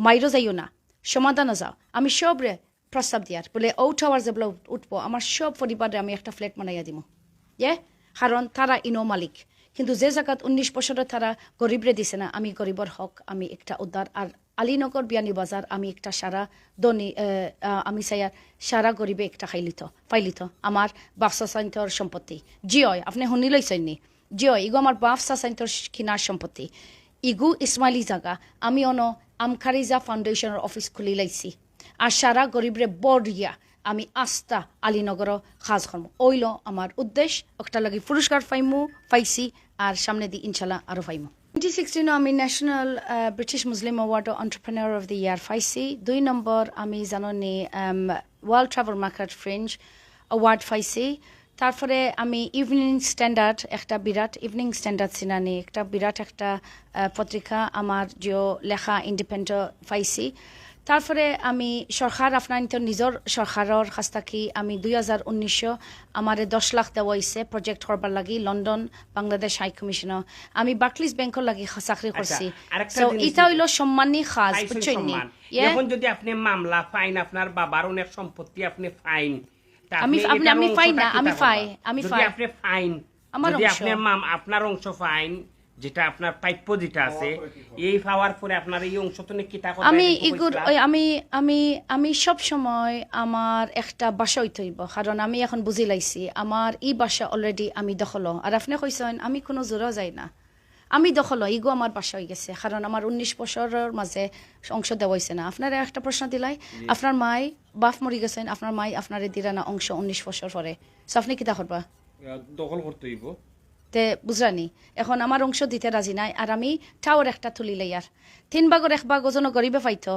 মাইরো যাইও না সমাধানও যাও আমি সবরে প্রস্তাব দিয়ার বলে ও টাওয়ার যেগুলো উঠবো আমার সব পরিবারে আমি একটা ফ্ল্যাট বানাইয়া দিব কারণ তারা ইনো মালিক কিন্তু যে জায়গাত 19 বছরে তারা গরিবরে দিছে না আমি গরিবর হক আমি একটা উদ্ধার আর আলীনগর বিয়ানি বাজার আমি একটা সারা দনি আমি চাইয়ার সারা গরিবে একটা পাইলিত আমার বাপসা সাইন্তর সম্পত্তি জিয় আপনি শুনি লইছেননি জিয় ইগো আমার বাপসা সাইন্তর কিনার সম্পত্তি ইগু ইসমাইলি জায়গা আমি আমখারিজা ফাউন্ডেশনের অফিস খুলি লাইছি আর সারা গরিবরে বড়িয়া আমি আস্তা আলীনগর সাজ করম ওইল আমার উদ্দেশ্য একটা লাগি পুরস্কার পাইছি আর সামনে দি ইনশাল্লাহ আরো পাইমু 2016 আমি national British Muslim award entrepreneur of the year পাইছি 2 নম্বর আমি জানি world travel market fringe award পাইছি তারপরে আমি ইভিনিং স্ট্যান্ডার্ড একটা বিরাট ইভিনিং স্ট্যান্ডার্ড সিনানি একটা বিরাট একটা পত্রিকা আমার যে লেখা ইন্ডিপেন্ডেন্ট পাইছি তারপরে আমি সরকার আপনার নিজের সরকারের কাছ থেকে আমি 2019 আমার 10 লাখ দেওয়া হয়েছে প্রজেক্ট করবার লাগি লন্ডন বাংলাদেশ হাই কমিশনার আমি বার্কলিজ ব্যাংকের লাগি চাকরি করছি তো এটা হইল সম্মানী খাস বুঝছেন এখন যদি আপনি মামলা ফাইন আপনার বাবার অনেক সম্পত্তি আপনি ফাইন আমি ফাইন না আমি আপনি ফাইন যদি আপনার আপনার অংশ ফাইন যেটা আপনার প্রাপ্য যেটা আছে এই পাওয়ার পরে আপনার এই অংশ তো কিতা কথা আমি সব সময় আমার একটা বাসা হইতে হইব কারণ আমি এখন বুঝি লাইছি আমার এই বাসা অলরেডি আমি দখল আর আপনি কইছেন আমি কোনো জোরা যাই না আমি দখল ইগো আমার বাসা হয়ে গেছে কারণ আমার 19 বছরের মাঝে অংশ দেওয়া হয়েছে না আপনারা একটা প্রশ্ন দিলাই আপনার মাই বাপ মরি গেছেন আপনার মাই আপনারে দিলা না অংশ 19 বছর পরে সো আপনি কিতা করবা দখল করতে হইব তে বুঝরানি এখন আমার অংশ দিতে রাজি নাই আর আমি টাওয়ার একটা তুলি লাইয়ার 3 ভাগের 1 ভাগ ওজন গরিবে পাইতো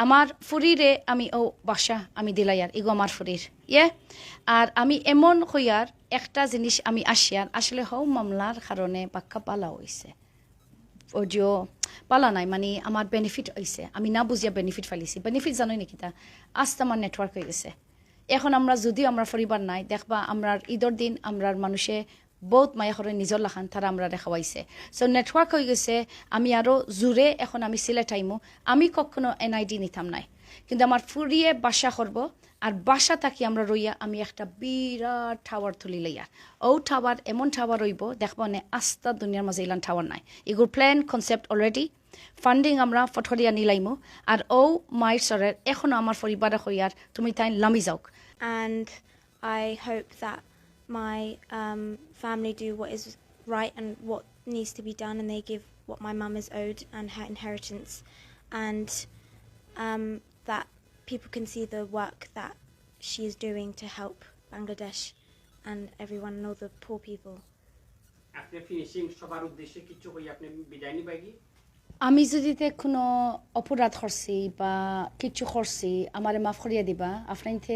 আমার ফুরিরে আমি ও বাসা আমি দিলাইয়ার ইগো আমার ফুরির আর আমি এমন হইয়ার একটা জিনিস আমি আসিয়ার আসলে হও মামলার কারণে বাক্কা পালা হয়েছে ওজিও পালা নাই মানে আমার বেনিফিট হয়েছে আমি না বুঝিয়া বেনিফিট ফাইলিছি বেনিফিট জানোই নাকি তা আস্তে আমার নেটওয়ার্ক হয়ে গেছে এখন আমরা যদিও আমরা পরিবার নাই দেখবা আমরা ঈদের দিন আমরা মানুষে বহুত মায়া করে নিজের লাখান তারা আমরা দেখাইছে সো নেটওয়ার্ক হয়ে গেছে আমি আরো জোরে এখন আমি সিলেট আইমু আমি কখনো এনআইডি নিতাম নাই কিন্তু আমার ফুরিয়ে বাসা করব আর বাসা থাকি আমরা রইয়া আমি একটা বিরাট টাওয়ার তুলি লইয়া ও টাওয়ার এমন টাওয়ার রইব দেখব নে আস্তা দুনিয়ার মাঝে ইলান টাওয়ার নাই এগুলো প্ল্যান কনসেপ্ট অলরেডি ফান্ডিং আমরা ফঠরিয়া নিলাইমু আর ও মায়ের সরের এখনো আমার পরিবারে হইয়ার তুমি তাই লামি যাওক and I hope that my family do what is right and what needs to be done, and they give what my mum is owed and her inheritance, and that people can see the work that she is doing to help Bangladesh and everyone and all the poor people. আপনি finishing সবার উদ্দেশ্যে কিছু কই আপনি বিদায় নিবাগি আমি যদি কোনো অপরাধ করছি বা কিছু করছি আমারে মাফ করিয়া দিবা আপনাইতে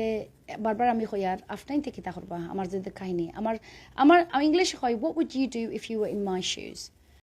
বারবার আমি কইয়ার আপনাইতে কিতা করবা আমার যদি কাহিনী আমার ইংলিশে কয় what would you do if you were in my shoes